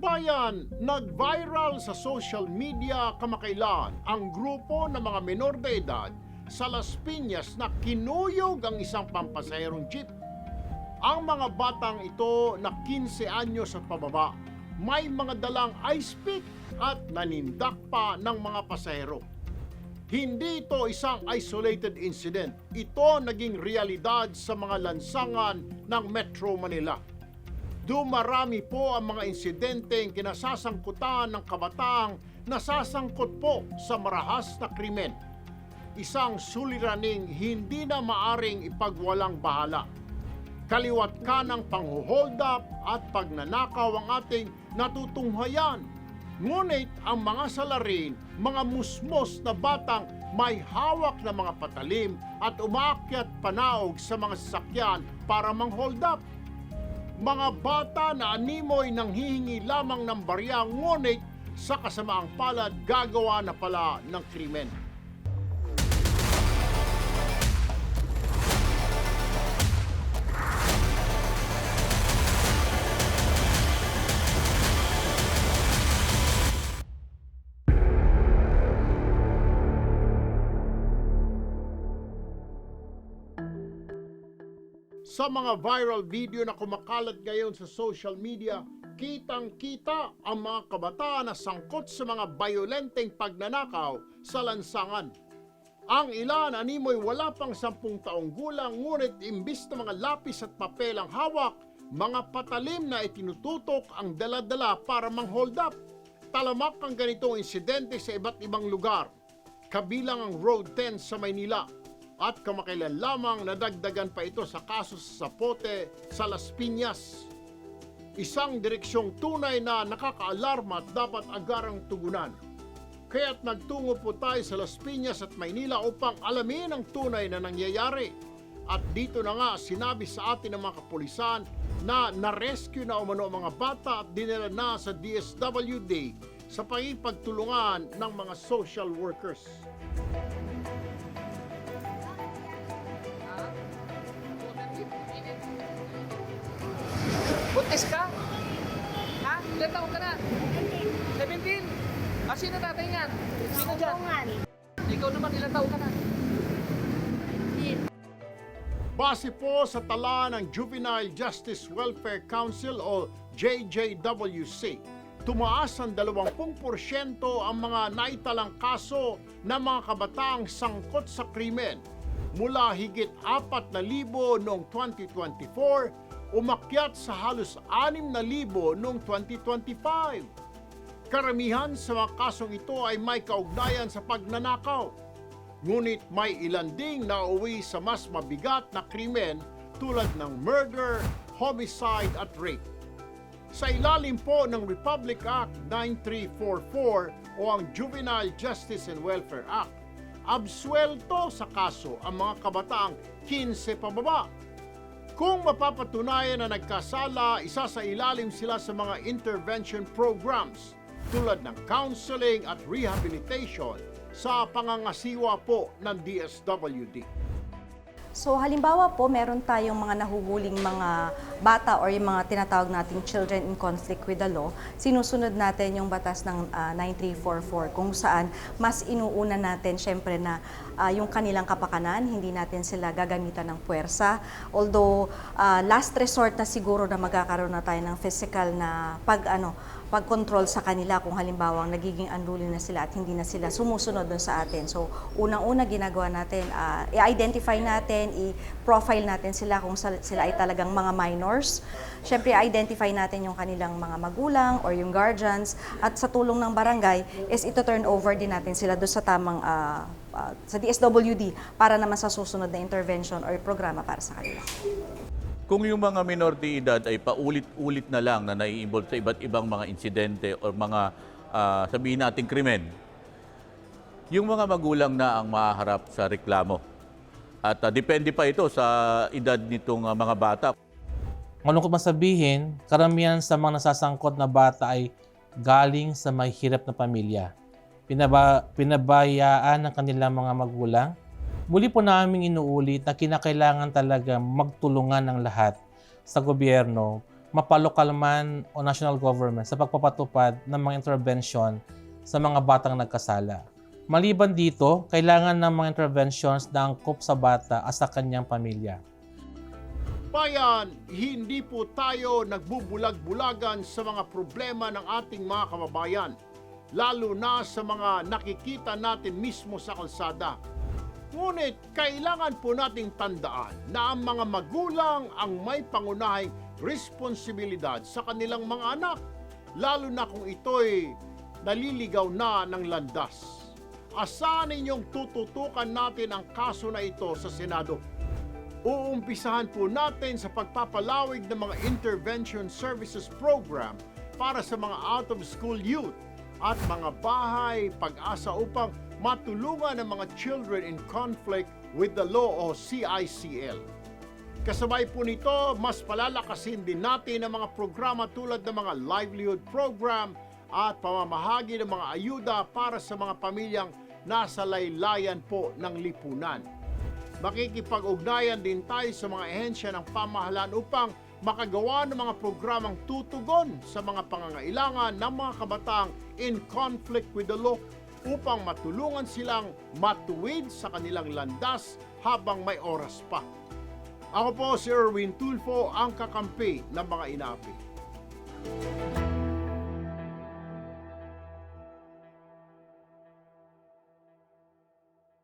Bayan, nag-viral sa social media kamakailan ang grupo ng mga menor de edad sa Las Piñas na kinuyog ang isang pampasaherong jeep. Ang mga batang ito na 15 anyos at pababa, may mga dalang ice pick at nanindak pa ng mga pasahero. Hindi ito isang isolated incident. Ito naging realidad sa mga lansangan ng Metro Manila. Dumarami po ang mga insidenteng kinasasangkutan ng kabataang nasasangkot po sa marahas na krimen. Isang suliraning hindi na maaring ipagwalang bahala. Kaliwat kanang panghuhold up at pagnanakaw ang ating natutunghayan. Ngunit ang mga salarin, mga musmos na batang may hawak na mga patalim at umaakyat panaog sa mga sasakyan para mang-hold up. Mga bata na animoy nang hihingi lamang ng barya, ngunit sa kasamaang palad gagawa na pala ng krimen. Sa mga viral video na kumakalat ngayon sa social media, kitang-kita ang mga kabataan na sangkot sa mga bayolenteng pagnanakaw sa lansangan. Ang ilan animoy wala pang 10 taong gulang, ngunit imbis na mga lapis at papel ang hawak, mga patalim na itinututok ang dala-dala para mang-hold up. Talamak ang ganitong insidente sa iba't ibang lugar, kabilang ang Road 10 sa Maynila. At kamakailan lamang nadagdagan pa ito sa kaso sa Zapote sa Las Piñas. Isang direksyong tunay na nakakaalarma at dapat agarang tugunan. Kaya't nagtungo po tayo sa Las Piñas at Maynila upang alamin ang tunay na nangyayari. At dito na nga sinabi sa atin ng mga kapulisan na na-rescue na umano ang mga bata at dinala na sa DSWD sa pagtulungan ng mga social workers. Buntis ka? Ha? Ilan taon ka na? 17. Ah, sino tatay niyan? Sino dyan? Ikaw naman, ilan taon ka na? Base po sa tala ng Juvenile Justice Welfare Council o JJWC, tumaas ng 20% ang mga naitalang kaso ng mga kabataang sangkot sa krimen. Mula higit 4,000 noong 2024, umakyat sa halos 6,000 noong 2025. Karamihan sa mga kasong ito ay may kaugnayan sa pagnanakaw. Ngunit may ilan ding nauwi sa mas mabigat na krimen tulad ng murder, homicide at rape. Sa ilalim po ng Republic Act 9344 o ang Juvenile Justice and Welfare Act, absuelto sa kaso ang mga kabataang 15 pababa. Kung mapapatunayan na nagkasala, isa sa ilalim sila sa mga intervention programs tulad ng counseling at rehabilitation sa pangangasiwa po ng DSWD. So halimbawa po, meron tayong mga nahuhuling mga bata or yung mga tinatawag nating children in conflict with the law, sinusunod natin yung batas ng 9344 kung saan mas inuuna natin syempre na yung kanilang kapakanan, hindi natin sila gagamitan ng puwersa. Although last resort na siguro na magkakaroon na tayo ng physical na pag-control sa kanila kung halimbawa nagiging unruly na sila at hindi na sila sumusunod dun sa atin. So, unang-una ginagawa natin, i-identify natin, i-profile natin sila kung sila ay talagang mga minors. Siyempre, identify natin yung kanilang mga magulang or yung guardians at sa tulong ng barangay is ito turn over din natin sila doon sa tamang sa DSWD para naman sa susunod na intervention or programa para sa kanila. Kung yung mga minor de edad ay paulit-ulit na lang na nai-involve sa iba't ibang mga insidente o mga sabihin nating krimen, yung mga magulang na ang maharap sa reklamo. At depende pa ito sa edad nitong mga bata. Malungkot masabihin, karamihan sa mga nasasangkot na bata ay galing sa mahirap na pamilya. pinabayaan ng kanilang mga magulang. Muli po namin inuulit na kinakailangan talaga magtulungan ng lahat sa gobyerno, mapalokal man o national government sa pagpapatupad ng mga intervention sa mga batang nagkasala. Maliban dito, kailangan ng mga interventions na angkop sa bata at sa kanyang pamilya. Bayan, hindi po tayo nagbubulag-bulagan sa mga problema ng ating mga kababayan, lalo na sa mga nakikita natin mismo sa kalsada. Ngunit kailangan po nating tandaan na ang mga magulang ang may pangunahing responsibilidad sa kanilang mga anak, lalo na kung ito'y naliligaw na ng landas. Asahan ninyong tututukan natin ang kaso na ito sa Senado. Uumpisahan po natin sa pagpapalawig ng mga Intervention Services Program para sa mga out-of-school youth at mga bahay pag-asa upang matulungan ang mga children in conflict with the law o CICL. Kasabay po nito, mas palalakasin din natin ang mga programa tulad ng mga livelihood program at pamamahagi ng mga ayuda para sa mga pamilyang nasa laylayan po ng lipunan. Makikipag-ugnayan din tayo sa mga ehensya ng pamahalaan upang makagawa ng mga programang tutugon sa mga pangangailangan ng mga kabataang in conflict with the law upang matulungan silang matuwid sa kanilang landas habang may oras pa. Ako po si Erwin Tulfo, ang kakampi ng mga inapi.